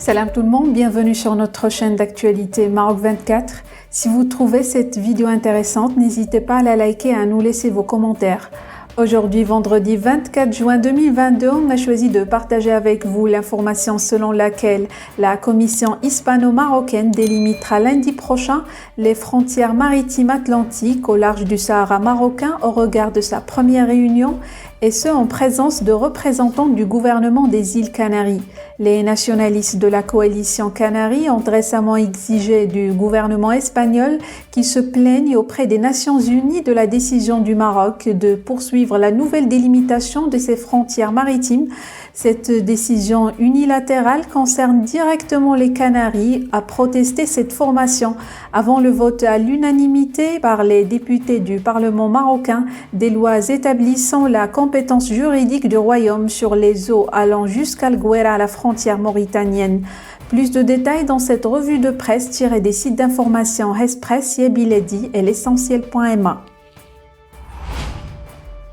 Salam tout le monde, bienvenue sur notre chaîne d'actualité Maroc 24. Si vous trouvez cette vidéo intéressante, n'hésitez pas à la liker et à nous laisser vos commentaires. Aujourd'hui, vendredi 24 juin 2022, on a choisi de partager avec vous l'information selon laquelle la commission hispano-marocaine délimitera lundi prochain les frontières maritimes atlantiques au large du Sahara marocain au regard de sa première réunion, et ce en présence de représentants du gouvernement des îles Canaries. Les nationalistes de la coalition Canaries ont récemment exigé du gouvernement espagnol qu'il se plaigne auprès des Nations Unies de la décision du Maroc de poursuivre la nouvelle délimitation de ses frontières maritimes. Cette décision unilatérale concerne directement les Canaries, a protesté cette formation avant le vote à l'unanimité par les députés du Parlement marocain des lois établissant la compétence juridique du royaume sur les eaux allant jusqu'à Guera, la frontière mauritanienne. Plus de détails dans cette revue de presse tirée des sites d'information Express, Yebiledi et l'essentiel.ma.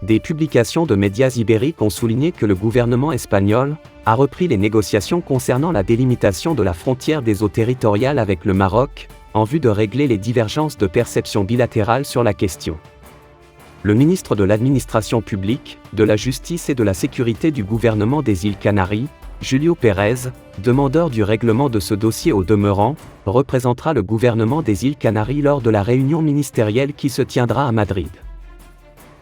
Des publications de médias ibériques ont souligné que le gouvernement espagnol a repris les négociations concernant la délimitation de la frontière des eaux territoriales avec le Maroc, en vue de régler les divergences de perception bilatérale sur la question. Le ministre de l'Administration publique, de la Justice et de la Sécurité du gouvernement des îles Canaries, Julio Pérez, demandeur du règlement de ce dossier au demeurant, représentera le gouvernement des îles Canaries lors de la réunion ministérielle qui se tiendra à Madrid.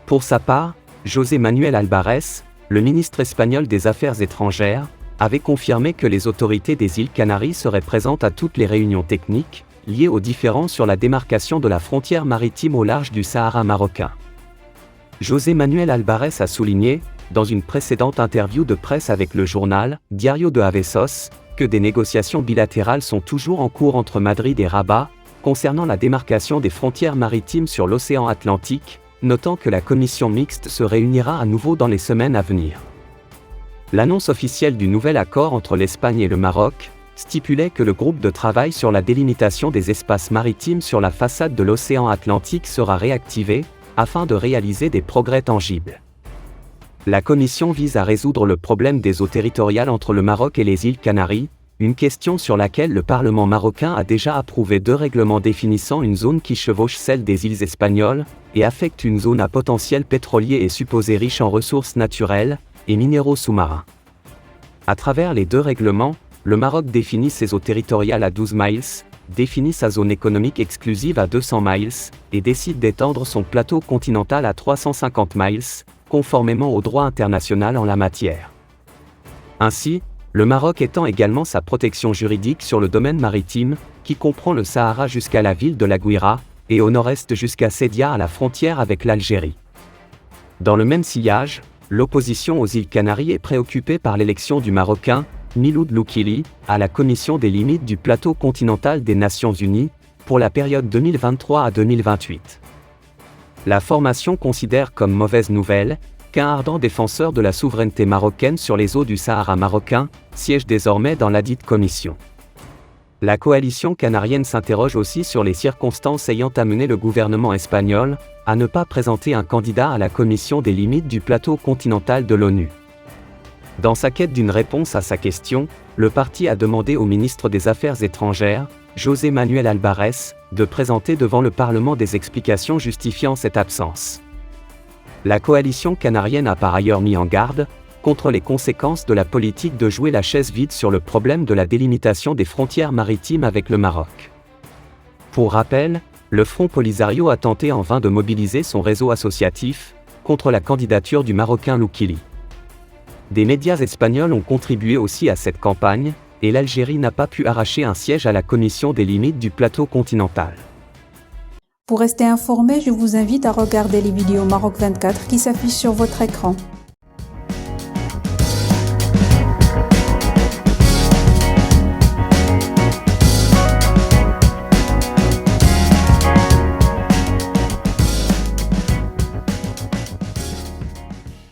Pour sa part, José Manuel Albarès, le ministre espagnol des Affaires étrangères, avait confirmé que les autorités des îles Canaries seraient présentes à toutes les réunions techniques, liées aux différends sur la démarcation de la frontière maritime au large du Sahara marocain. José Manuel Albarès a souligné, dans une précédente interview de presse avec le journal Diario de Avesos, que des négociations bilatérales sont toujours en cours entre Madrid et Rabat, concernant la démarcation des frontières maritimes sur l'océan Atlantique, notant que la commission mixte se réunira à nouveau dans les semaines à venir. L'annonce officielle du nouvel accord entre l'Espagne et le Maroc stipulait que le groupe de travail sur la délimitation des espaces maritimes sur la façade de l'océan Atlantique sera réactivé, afin de réaliser des progrès tangibles. La commission vise à résoudre le problème des eaux territoriales entre le Maroc et les îles Canaries, une question sur laquelle le Parlement marocain a déjà approuvé 2 règlements définissant une zone qui chevauche celle des îles espagnoles, et affecte une zone à potentiel pétrolier et supposée riche en ressources naturelles et minéraux sous-marins. À travers les 2 règlements, le Maroc définit ses eaux territoriales à 12 miles, définit sa zone économique exclusive à 200 miles, et décide d'étendre son plateau continental à 350 miles, conformément au droit international en la matière. Ainsi, le Maroc étend également sa protection juridique sur le domaine maritime, qui comprend le Sahara jusqu'à la ville de La Guira, et au nord-est jusqu'à Cédia à la frontière avec l'Algérie. Dans le même sillage, l'opposition aux îles Canaries est préoccupée par l'élection du Marocain, Miloud Loukili, à la commission des limites du plateau continental des Nations Unies, pour la période 2023 à 2028. La formation considère comme mauvaise nouvelle qu'un ardent défenseur de la souveraineté marocaine sur les eaux du Sahara marocain siège désormais dans ladite commission. La coalition canarienne s'interroge aussi sur les circonstances ayant amené le gouvernement espagnol à ne pas présenter un candidat à la commission des limites du plateau continental de l'ONU. Dans sa quête d'une réponse à sa question, le parti a demandé au ministre des Affaires étrangères, José Manuel Albarès, de présenter devant le Parlement des explications justifiant cette absence. La coalition canarienne a par ailleurs mis en garde contre les conséquences de la politique de jouer la chaise vide sur le problème de la délimitation des frontières maritimes avec le Maroc. Pour rappel, le Front Polisario a tenté en vain de mobiliser son réseau associatif contre la candidature du Marocain Loukili. Des médias espagnols ont contribué aussi à cette campagne, et l'Algérie n'a pas pu arracher un siège à la commission des limites du plateau continental. Pour rester informé, je vous invite à regarder les vidéos Maroc 24 qui s'affichent sur votre écran.